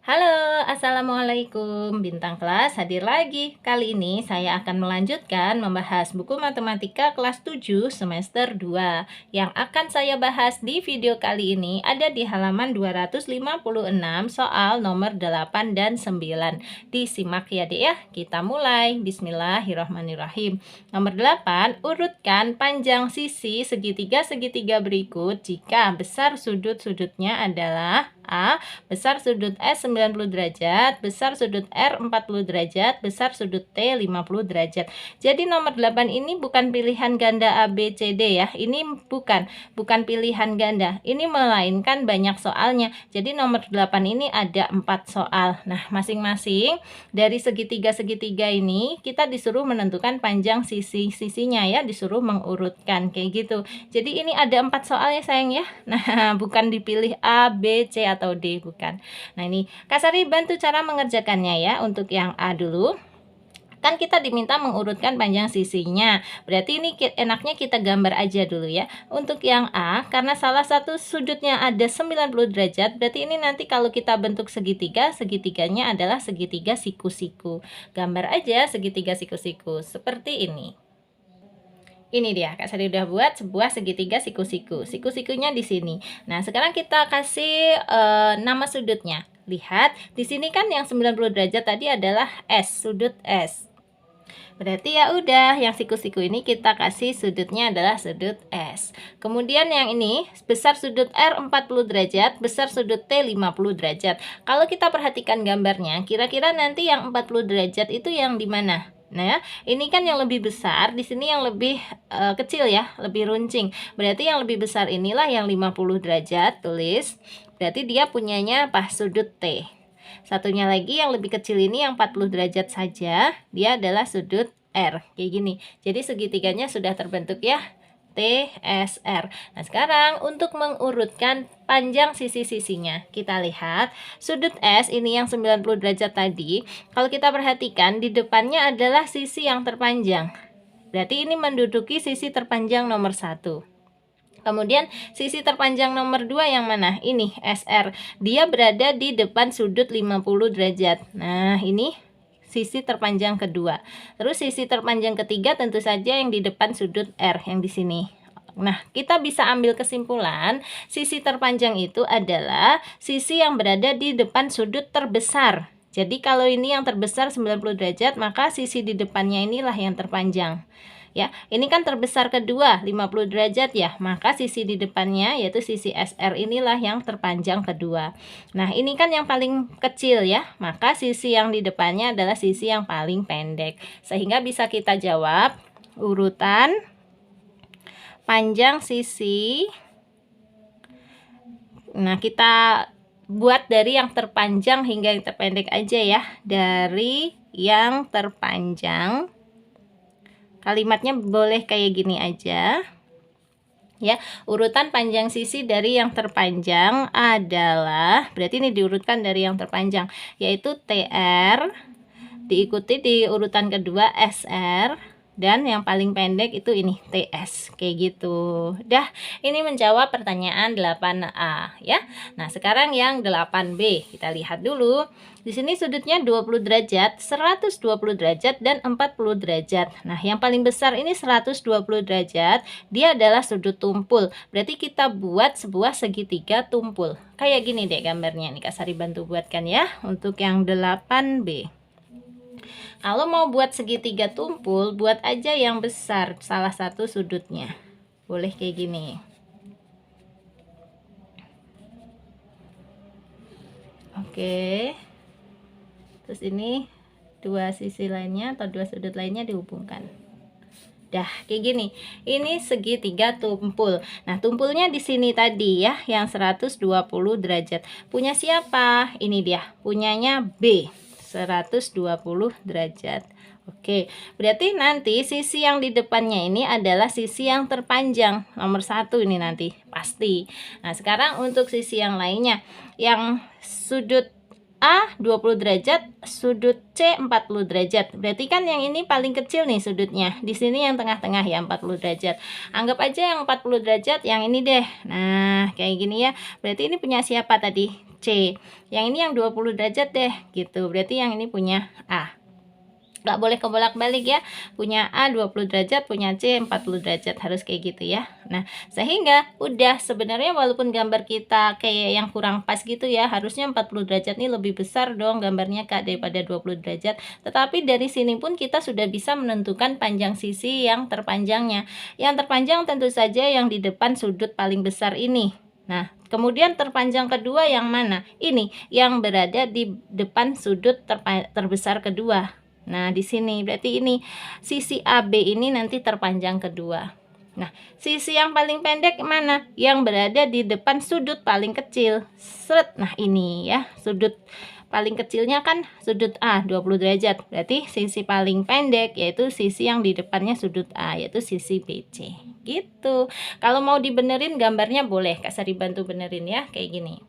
Halo, Assalamualaikum. Bintang kelas hadir lagi. Kali ini saya akan melanjutkan membahas buku matematika kelas 7 semester 2. Yang akan saya bahas di video kali ini ada di halaman 256 soal nomor 8 dan 9. Disimak ya Dek ya. Kita mulai. Bismillahirrahmanirrahim. Nomor 8, urutkan panjang sisi segitiga-segitiga berikut jika besar sudut-sudutnya adalah A. Besar sudut S 90 derajat, besar sudut R 40 derajat, besar sudut T 50 derajat. Jadi nomor 8 ini bukan pilihan ganda A, B, C, D ya. Ini bukan pilihan ganda. Ini melainkan banyak soalnya. Jadi nomor 8 ini ada 4 soal. Nah, masing-masing dari segitiga-segitiga ini kita disuruh menentukan panjang sisi-sisinya ya, disuruh mengurutkan kayak gitu. Jadi ini ada 4 soal ya sayang ya. Nah, bukan dipilih A, B, C atau D, bukan. Nah ini Kak Sari bantu cara mengerjakannya ya. Untuk yang A dulu, kan kita diminta mengurutkan panjang sisinya. Berarti ini enaknya kita gambar aja dulu ya. Untuk yang A, karena salah satu sudutnya ada 90 derajat, berarti ini nanti kalau kita bentuk segitiga, segitiganya adalah segitiga siku-siku. Gambar aja segitiga siku-siku seperti ini. Ini dia, Kak Sari udah buat sebuah segitiga siku-siku. Siku-sikunya di sini. Nah, sekarang kita kasih nama sudutnya. Lihat, di sini kan yang 90 derajat tadi adalah S, sudut S. Berarti ya udah, yang siku-siku ini kita kasih sudutnya adalah sudut S. Kemudian yang ini, besar sudut R 40 derajat, besar sudut T 50 derajat. Kalau kita perhatikan gambarnya, kira-kira nanti yang 40 derajat itu yang di mana? Nah, ini kan yang lebih besar, di sini yang lebih kecil ya, lebih runcing. Berarti yang lebih besar inilah yang 50 derajat, tulis. Berarti dia punyanya apa? Sudut T. Satunya lagi yang lebih kecil ini yang 40 derajat saja, dia adalah sudut R. Kayak gini. Jadi segitiganya sudah terbentuk ya. TSR. Nah, sekarang untuk mengurutkan panjang sisi-sisinya, kita lihat sudut S ini yang 90 derajat tadi, kalau kita perhatikan di depannya adalah sisi yang terpanjang. Berarti ini menduduki sisi terpanjang nomor 1. Kemudian sisi terpanjang nomor 2 yang mana? Ini SR. Dia berada di depan sudut 50 derajat. Nah, ini sisi terpanjang kedua. Terus sisi terpanjang ketiga tentu saja yang di depan sudut R yang di sini. Nah, kita bisa ambil kesimpulan, sisi terpanjang itu adalah sisi yang berada di depan sudut terbesar. Jadi kalau ini yang terbesar 90 derajat, maka sisi di depannya inilah yang terpanjang. Ya, ini kan terbesar kedua 50 derajat ya, maka sisi di depannya yaitu sisi SR inilah yang terpanjang kedua. Nah, ini kan yang paling kecil ya, maka sisi yang di depannya adalah sisi yang paling pendek. Sehingga bisa kita jawab urutan panjang sisi. Nah, kita buat dari yang terpanjang hingga yang terpendek aja ya. Dari yang terpanjang, kalimatnya boleh kayak gini aja ya. Urutan panjang sisi dari yang terpanjang adalah, berarti ini diurutkan dari yang terpanjang, yaitu TR, diikuti di urutan kedua SR, dan yang paling pendek itu ini TS. Kayak gitu. Dah, ini menjawab pertanyaan 8A ya. Nah, sekarang yang 8B. Kita lihat dulu. Di sini sudutnya 20 derajat, 120 derajat, dan 40 derajat. Nah, yang paling besar ini 120 derajat. Dia adalah sudut tumpul. Berarti kita buat sebuah segitiga tumpul. Kayak gini deh gambarnya. Nih Kak Sari bantu buatkan ya. Untuk yang 8B. Kalau mau buat segitiga tumpul, buat aja yang besar salah satu sudutnya. Boleh kayak gini. Oke. Terus ini dua sisi lainnya atau dua sudut lainnya dihubungkan. Dah, kayak gini. Ini segitiga tumpul. Nah, tumpulnya di sini tadi ya, yang 120 derajat. Punya siapa? Ini dia. Punyanya B. 120 derajat. Oke, berarti nanti sisi yang di depannya ini adalah sisi yang terpanjang nomor 1 ini nanti pasti. Nah, sekarang untuk sisi yang lainnya, yang sudut A 20 derajat, sudut C 40 derajat. Berarti kan yang ini paling kecil nih sudutnya. Di sini yang tengah-tengah ya 40 derajat. Anggap aja yang 40 derajat yang ini deh. Nah, kayak gini ya. Berarti ini punya siapa tadi? C. Yang ini yang 20 derajat deh gitu. Berarti yang ini punya A. Nggak boleh kebolak-balik ya, punya A 20 derajat, punya C 40 derajat, harus kayak gitu ya. Nah, sehingga udah sebenarnya walaupun gambar kita kayak yang kurang pas gitu ya, harusnya 40 derajat ini lebih besar dong gambarnya Kak daripada 20 derajat. Tetapi dari sini pun kita sudah bisa menentukan panjang sisi yang terpanjangnya. Yang terpanjang tentu saja yang di depan sudut paling besar ini. Nah, kemudian terpanjang kedua yang mana? Ini yang berada di depan sudut terbesar kedua. Nah, di sini berarti ini sisi AB ini nanti terpanjang kedua. Nah, sisi yang paling pendek mana? Yang berada di depan sudut paling kecil. Seret. Nah, ini ya, sudut paling kecilnya kan sudut A 20 derajat. Berarti sisi paling pendek yaitu sisi yang di depannya sudut A, yaitu sisi BC. Gitu. Kalau mau dibenerin gambarnya boleh Kak Sari bantu benerin ya, kayak gini.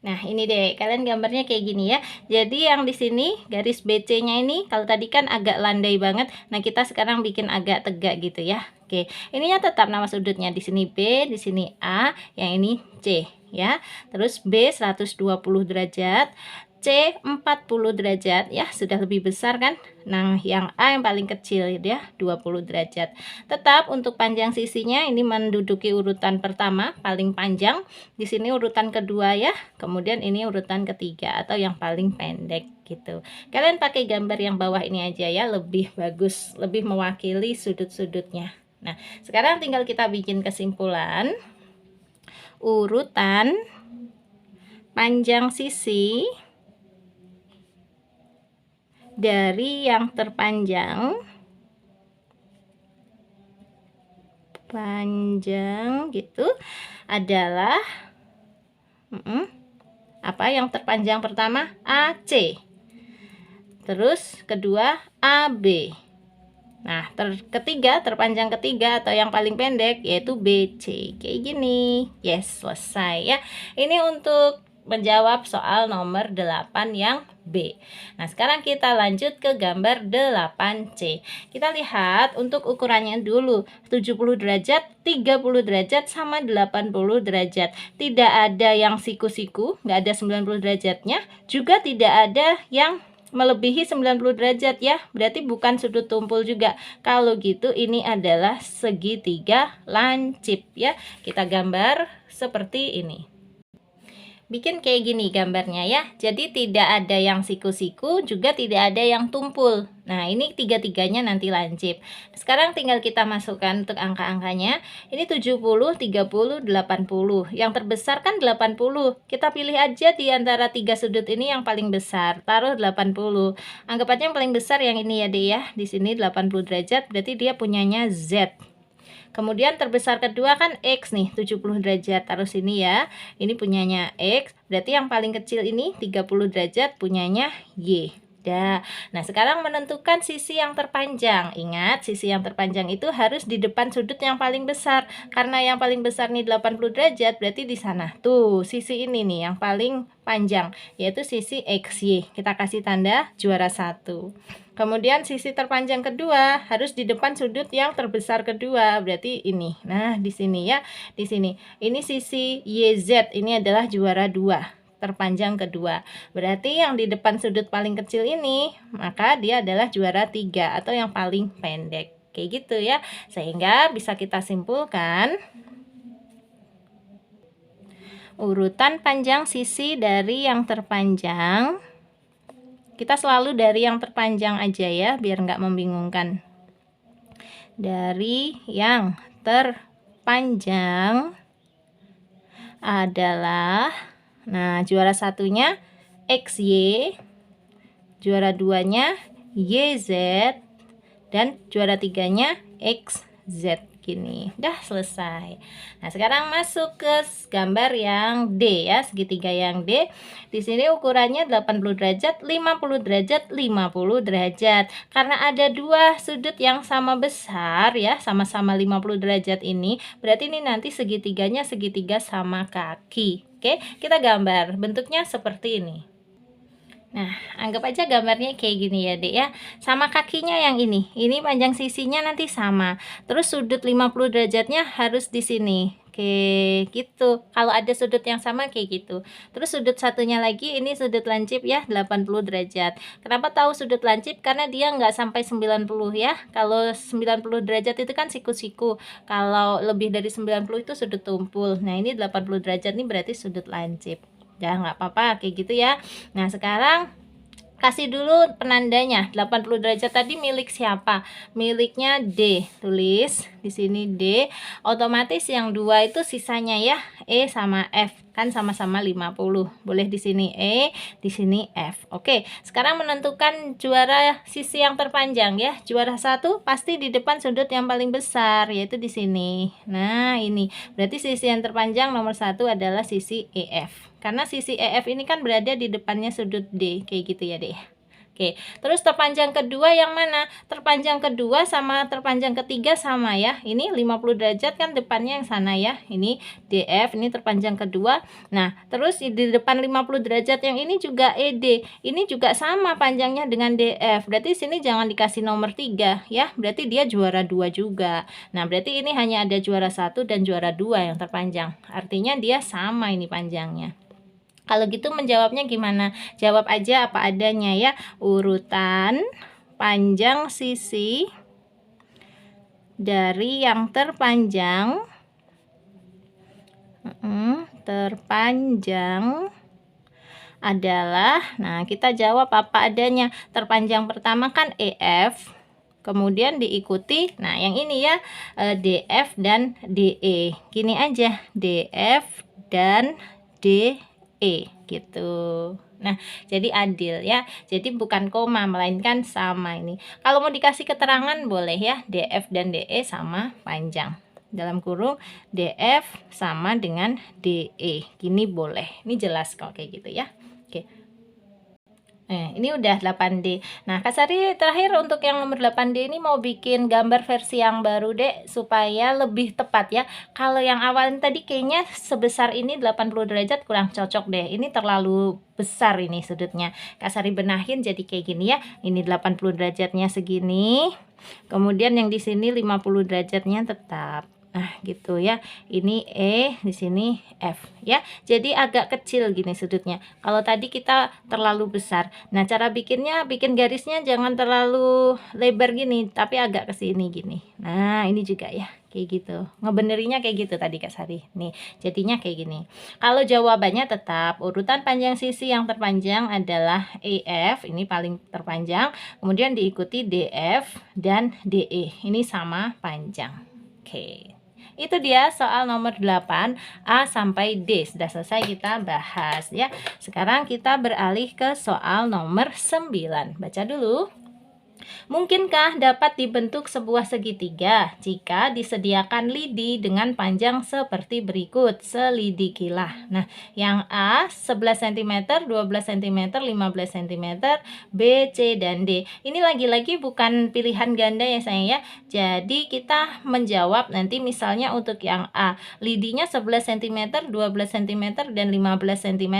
Nah, ini deh, kalian gambarnya kayak gini ya. Jadi yang di sini garis BC-nya ini kalau tadi kan agak landai banget. Nah, kita sekarang bikin agak tegak gitu ya. Oke, ininya tetap nama sudutnya di sini B, di sini A, yang ini C ya. Terus B 120 derajat, C 40 derajat ya, sudah lebih besar kan. Nah, yang A yang paling kecil ya, 20 derajat. Tetap untuk panjang sisinya ini menduduki urutan pertama, paling panjang. Di sini urutan kedua ya. Kemudian ini urutan ketiga atau yang paling pendek gitu. Kalian pakai gambar yang bawah ini aja ya, lebih bagus, lebih mewakili sudut-sudutnya. Nah, sekarang tinggal kita bikin kesimpulan. Urutan panjang sisi dari yang terpanjang gitu adalah apa yang terpanjang pertama? AC. Terus kedua AB. Nah, ketiga, terpanjang ketiga atau yang paling pendek yaitu BC. Kayak gini. Yes, selesai ya. Ini untuk menjawab soal nomor 8 yang B. Nah, sekarang kita lanjut ke gambar 8C. Kita lihat untuk ukurannya dulu. 70 derajat, 30 derajat, sama 80 derajat. Tidak ada yang siku-siku, nggak ada 90 derajatnya. Juga tidak ada yang melebihi 90 derajat ya. Berarti bukan sudut tumpul juga. Kalau gitu ini adalah segitiga lancip ya. Kita gambar seperti ini. Bikin kayak gini gambarnya ya. Jadi tidak ada yang siku-siku, juga tidak ada yang tumpul. Nah, ini tiga-tiganya nanti lancip. Sekarang tinggal kita masukkan untuk angka-angkanya. Ini 70, 30, 80. Yang terbesar kan 80. Kita pilih aja di antara tiga sudut ini yang paling besar. Taruh 80. Anggap aja yang paling besar yang ini ya deh ya. Di sini 80 derajat, berarti dia punyanya Z. Kemudian terbesar kedua kan X nih, 70 derajat. Taruh sini ya. Ini punyanya X. Berarti yang paling kecil ini 30 derajat punyanya Y. Nah, sekarang menentukan sisi yang terpanjang. Ingat, sisi yang terpanjang itu harus di depan sudut yang paling besar. Karena yang paling besar nih 80 derajat, berarti di sana. Tuh, sisi ini nih yang paling panjang, yaitu sisi XY. Kita kasih tanda juara 1. Kemudian sisi terpanjang kedua harus di depan sudut yang terbesar kedua, berarti ini. Nah, di sini ya, di sini. Ini sisi YZ, ini adalah juara 2. Terpanjang kedua. Berarti yang di depan sudut paling kecil ini, maka dia adalah juara 3 atau yang paling pendek. Kayak gitu ya. Sehingga bisa kita simpulkan urutan panjang sisi dari yang terpanjang. Kita selalu dari yang terpanjang aja ya, biar nggak membingungkan. Dari yang terpanjang adalah, nah, juara satunya XY, juara 2-nya YZ, dan juara 3-nya XZ. Gini, udah selesai. Nah, sekarang masuk ke gambar yang D ya, segitiga yang D. Di sini ukurannya 80 derajat, 50 derajat, 50 derajat. Karena ada dua sudut yang sama besar ya, sama-sama 50 derajat ini, berarti ini nanti segitiganya segitiga sama kaki. Oke, kita gambar. Bentuknya seperti ini. Nah, anggap aja gambarnya kayak gini ya, Dek, ya. Sama kakinya yang ini panjang sisinya nanti sama. Terus sudut 50 derajatnya harus di sini. Oke, gitu. Kalau ada sudut yang sama kayak gitu. Terus sudut satunya lagi ini sudut lancip ya, 80 derajat. Kenapa tahu sudut lancip? Karena dia nggak sampai 90 ya. Kalau 90 derajat itu kan siku-siku. Kalau lebih dari 90 itu sudut tumpul. Nah, ini 80 derajat ini berarti sudut lancip. Ya, nggak apa-apa kayak gitu ya. Nah, sekarang kasih dulu penandanya. 80 derajat tadi milik siapa? Miliknya D. Tulis di sini D. Otomatis yang dua itu sisanya ya, E sama F. Kan sama-sama 50. Boleh di sini E, di sini F. Oke, sekarang menentukan juara sisi yang terpanjang ya. Juara satu pasti di depan sudut yang paling besar, yaitu di sini. Nah, ini. Berarti sisi yang terpanjang nomor satu adalah sisi EF. Karena sisi EF ini kan berada di depannya sudut D, kayak gitu ya deh. Oke, terus terpanjang kedua yang mana? Terpanjang kedua sama terpanjang ketiga sama ya. Ini 50 derajat kan depannya yang sana ya. Ini DF, ini terpanjang kedua. Nah, terus di depan 50 derajat yang ini juga ED. Ini juga sama panjangnya dengan DF. Berarti sini jangan dikasih nomor 3 ya. Berarti dia juara 2 juga. Nah, berarti ini hanya ada juara 1 dan juara 2 yang terpanjang. Artinya dia sama ini panjangnya. Kalau gitu menjawabnya gimana? Jawab aja apa adanya ya. Urutan panjang sisi dari yang terpanjang adalah, nah kita jawab apa adanya. Terpanjang pertama kan EF, kemudian diikuti, nah yang ini ya, DF dan DE. Gini aja, DF dan DE gitu. Nah, jadi adil ya. Jadi bukan koma melainkan sama ini. Kalau mau dikasih keterangan boleh ya, DF dan DE sama panjang. Dalam kurung DF sama dengan DE. Gini boleh. Ini jelas kok kayak gitu ya. Oke. Ini udah 8D. Nah, Kak Sari terakhir untuk yang nomor 8D ini mau bikin gambar versi yang baru, Dek, supaya lebih tepat ya. Kalau yang awal tadi kayaknya sebesar ini 80 derajat kurang cocok deh. Ini terlalu besar ini sudutnya. Kak Sari benahin jadi kayak gini ya. Ini 80 derajatnya segini. Kemudian yang di sini 50 derajatnya tetap. Nah, gitu ya. Ini E, di sini F ya. Jadi agak kecil gini sudutnya. Kalau tadi kita terlalu besar. Nah, cara bikinnya, bikin garisnya jangan terlalu lebar gini, tapi agak ke sini gini. Nah, ini juga ya. Kayak gitu. Ngebenerinya kayak gitu tadi Kak Sari. Nih, jadinya kayak gini. Kalau jawabannya tetap urutan panjang sisi yang terpanjang adalah EF, ini paling terpanjang. Kemudian diikuti DF dan DE. Ini sama panjang. Oke. Itu dia soal nomor 8 A sampai D. Sudah selesai kita bahas ya. Sekarang kita beralih ke soal nomor 9. Baca dulu. Mungkinkah dapat dibentuk sebuah segitiga jika disediakan lidi dengan panjang seperti berikut? Selidikilah. Nah, yang A 11 cm, 12 cm, 15 cm, B, C, dan D. Ini lagi-lagi bukan pilihan ganda ya sayang ya. Jadi kita menjawab nanti misalnya untuk yang A, lidinya 11 cm, 12 cm, dan 15 cm.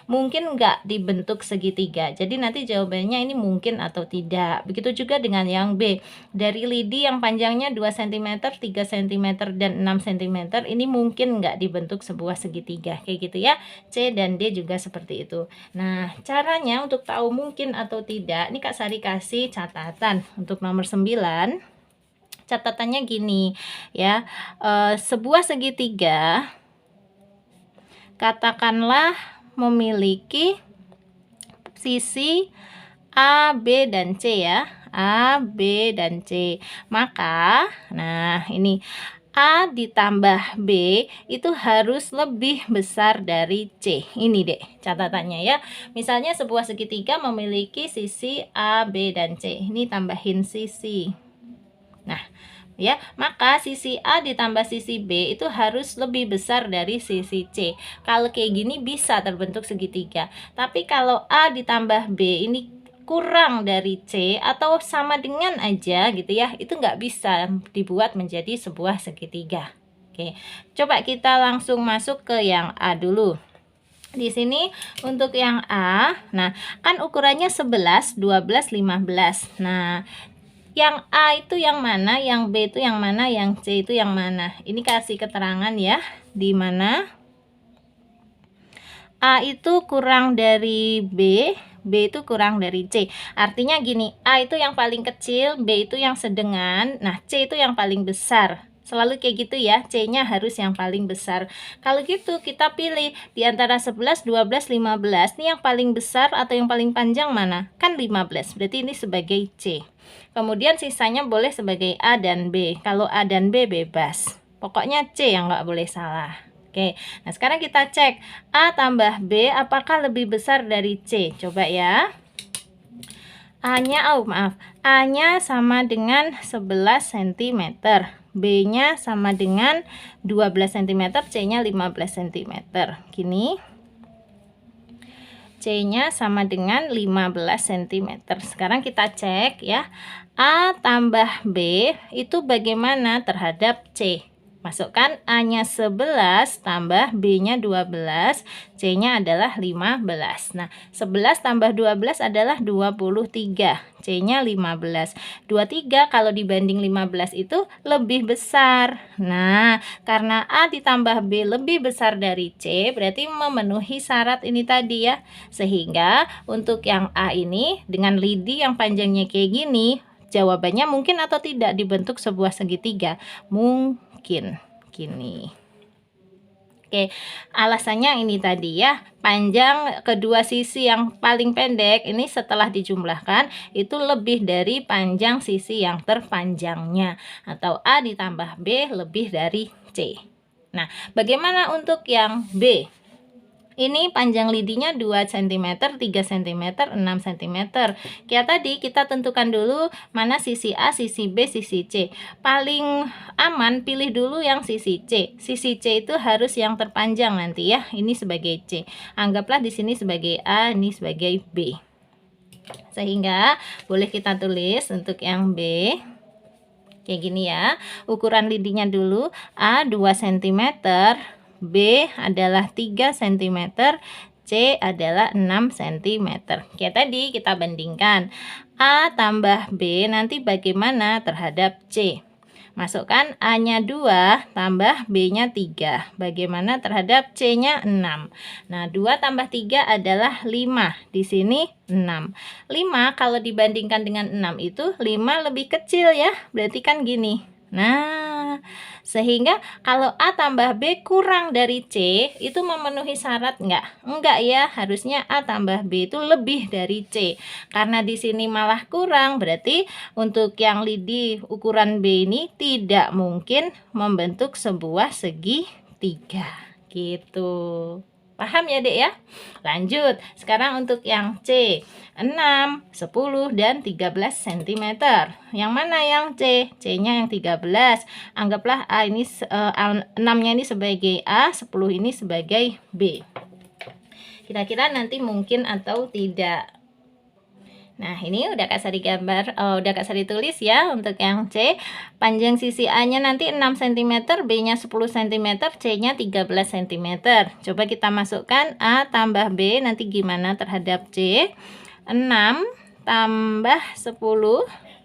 Mungkin nggak dibentuk segitiga. Jadi nanti jawabannya ini mungkin atau tidak. Begitu juga dengan yang B. Dari lidi yang panjangnya 2 cm, 3 cm, dan 6 cm. Ini mungkin nggak dibentuk sebuah segitiga. Kayak gitu ya. C dan D juga seperti itu. Nah, caranya untuk tahu mungkin atau tidak, ini Kak Sari kasih catatan. Untuk nomor 9, catatannya gini ya. Sebuah segitiga katakanlah memiliki sisi A, B, dan C ya. A, B, dan C. Maka, nah ini A ditambah B itu harus lebih besar dari C. Ini deh catatannya ya. Misalnya sebuah segitiga memiliki sisi A, B, dan C. Ini tambahin sisi. Nah, ya, maka sisi A ditambah sisi B itu harus lebih besar dari sisi C. Kalau kayak gini bisa terbentuk segitiga. Tapi kalau A ditambah B ini kurang dari C atau sama dengan aja gitu ya, itu nggak bisa dibuat menjadi sebuah segitiga. Oke, coba kita langsung masuk ke yang A dulu. Di sini untuk yang A, nah kan ukurannya 11, 12, 15. Nah, yang A itu yang mana, yang B itu yang mana, yang C itu yang mana. Ini kasih keterangan ya, di mana A itu kurang dari B, B itu kurang dari C. Artinya gini, A itu yang paling kecil, B itu yang sedang, nah C itu yang paling besar. Selalu kayak gitu ya, C-nya harus yang paling besar. Kalau gitu kita pilih di antara 11, 12, 15. Ini yang paling besar atau yang paling panjang mana? Kan 15, berarti ini sebagai C. Kemudian sisanya boleh sebagai A dan B. Kalau A dan B bebas. Pokoknya C yang nggak boleh salah. Oke, nah sekarang kita cek A tambah B apakah lebih besar dari C? Coba ya. A-nya sama dengan 11 cm, B-nya sama dengan 12 cm, C-nya 15 cm. Gini, C-nya sama dengan 15 cm. Sekarang kita cek ya, A tambah B itu bagaimana terhadap C? Masukkan A-nya 11 tambah B-nya 12, C-nya adalah 15. Nah, 11 tambah 12 adalah 23, C-nya 15. 23 kalau dibanding 15 itu lebih besar. Nah, karena A ditambah B lebih besar dari C, berarti memenuhi syarat ini tadi ya. Sehingga untuk yang A ini dengan lidi yang panjangnya kayak gini, jawabannya mungkin atau tidak dibentuk sebuah segitiga? Mungkin. Gini. Oke, alasannya ini tadi ya, panjang kedua sisi yang paling pendek ini setelah dijumlahkan itu lebih dari panjang sisi yang terpanjangnya, atau A ditambah B lebih dari C. Nah, bagaimana untuk yang B? Ini panjang lidinya 2 cm, 3 cm, 6 cm. Kayak tadi kita tentukan dulu mana sisi A, sisi B, sisi C. Paling aman pilih dulu yang sisi C. Sisi C itu harus yang terpanjang nanti ya. Ini sebagai C. Anggaplah di sini sebagai A, ini sebagai B. Sehingga boleh kita tulis untuk yang B kayak gini ya. Ukuran lidinya dulu A 2 cm, B adalah 3 cm, C adalah 6 cm. Kayak tadi kita bandingkan A tambah B nanti bagaimana terhadap C. Masukkan A-nya 2 tambah B-nya 3. Bagaimana terhadap C-nya 6. Nah, 2 tambah 3 adalah 5. Di sini 6. 5 kalau dibandingkan dengan 6 itu 5 lebih kecil ya. Berarti kan gini. Nah, sehingga kalau A tambah B kurang dari C itu memenuhi syarat enggak? Enggak ya, harusnya A tambah B itu lebih dari C. Karena di sini malah kurang, berarti untuk yang lidi ukuran B ini tidak mungkin membentuk sebuah segitiga. Gitu. Paham ya dek ya? Lanjut, sekarang untuk yang C 6, 10, dan 13 cm. Yang mana yang C? C-nya yang 13. Anggaplah A ini 6-nya ini sebagai A, 10 ini sebagai B. Kira-kira nanti mungkin atau tidak? Nah, ini udah Kak Sari gambar, udah Kak Sari tulis ya untuk yang C. Panjang sisi A-nya nanti 6 cm, B-nya 10 cm, C-nya 13 cm. Coba kita masukkan A tambah B nanti gimana terhadap C. 6 tambah 10,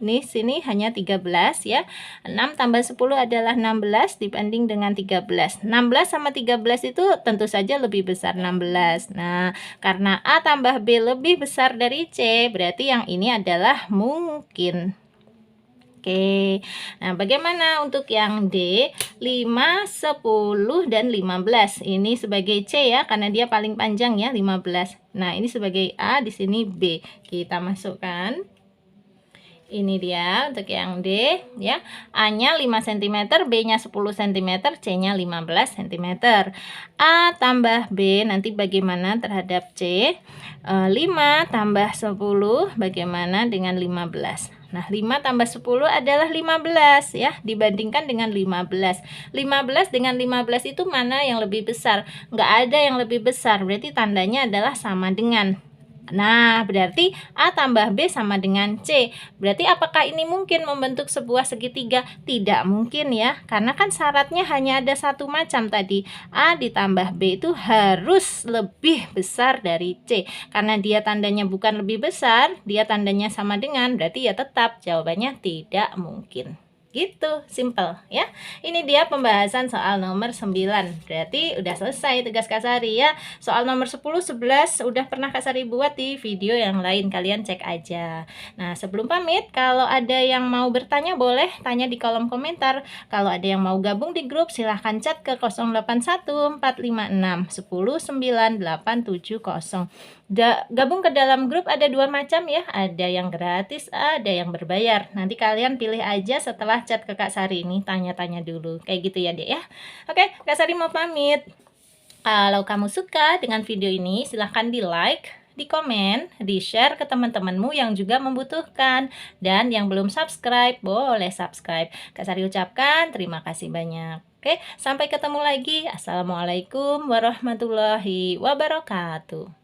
ini sini hanya 13 ya. 6 tambah 10 adalah 16 dibanding dengan 13. 16 sama 13 itu tentu saja lebih besar 16. Nah, karena A tambah B lebih besar dari C, berarti yang ini adalah mungkin. Oke, nah bagaimana untuk yang D? 5, 10, dan 15. Ini sebagai C ya, karena dia paling panjang ya, 15. Nah, ini sebagai A, di sini B. Kita masukkan. Ini dia untuk yang D ya. A-nya 5 cm, B-nya 10 cm, C-nya 15 cm. A tambah B nanti bagaimana terhadap C? 5 tambah 10 bagaimana dengan 15? Nah, 5 tambah 10 adalah 15 ya, dibandingkan dengan 15. 15 dengan 15 itu mana yang lebih besar? Nggak ada yang lebih besar, berarti tandanya adalah sama dengan. Nah, berarti A tambah B sama dengan C. Berarti apakah ini mungkin membentuk sebuah segitiga? Tidak mungkin ya, karena kan syaratnya hanya ada satu macam tadi. A ditambah B itu harus lebih besar dari C. Karena dia tandanya bukan lebih besar, dia tandanya sama dengan, berarti ya tetap jawabannya tidak mungkin. Gitu, simple ya. Ini dia pembahasan soal nomor 9. Berarti udah selesai tugas Kak Sari ya. Soal nomor 10, 11 udah pernah Kak Sari buat di video yang lain, kalian cek aja. Nah, sebelum pamit, kalau ada yang mau bertanya boleh tanya di kolom komentar. Kalau ada yang mau gabung di grup silahkan chat ke 081456109870. Gabung ke dalam grup ada dua macam ya, ada yang gratis, ada yang berbayar. Nanti kalian pilih aja setelah chat ke Kak Sari ini, tanya-tanya dulu. Kayak gitu ya, Dek ya. Oke, Kak Sari mau pamit. Kalau kamu suka dengan video ini, silahkan di like, di komen, di share ke teman-temanmu yang juga membutuhkan. Dan yang belum subscribe, boleh subscribe. Kak Sari ucapkan terima kasih banyak. Oke, sampai ketemu lagi. Assalamualaikum warahmatullahi wabarakatuh.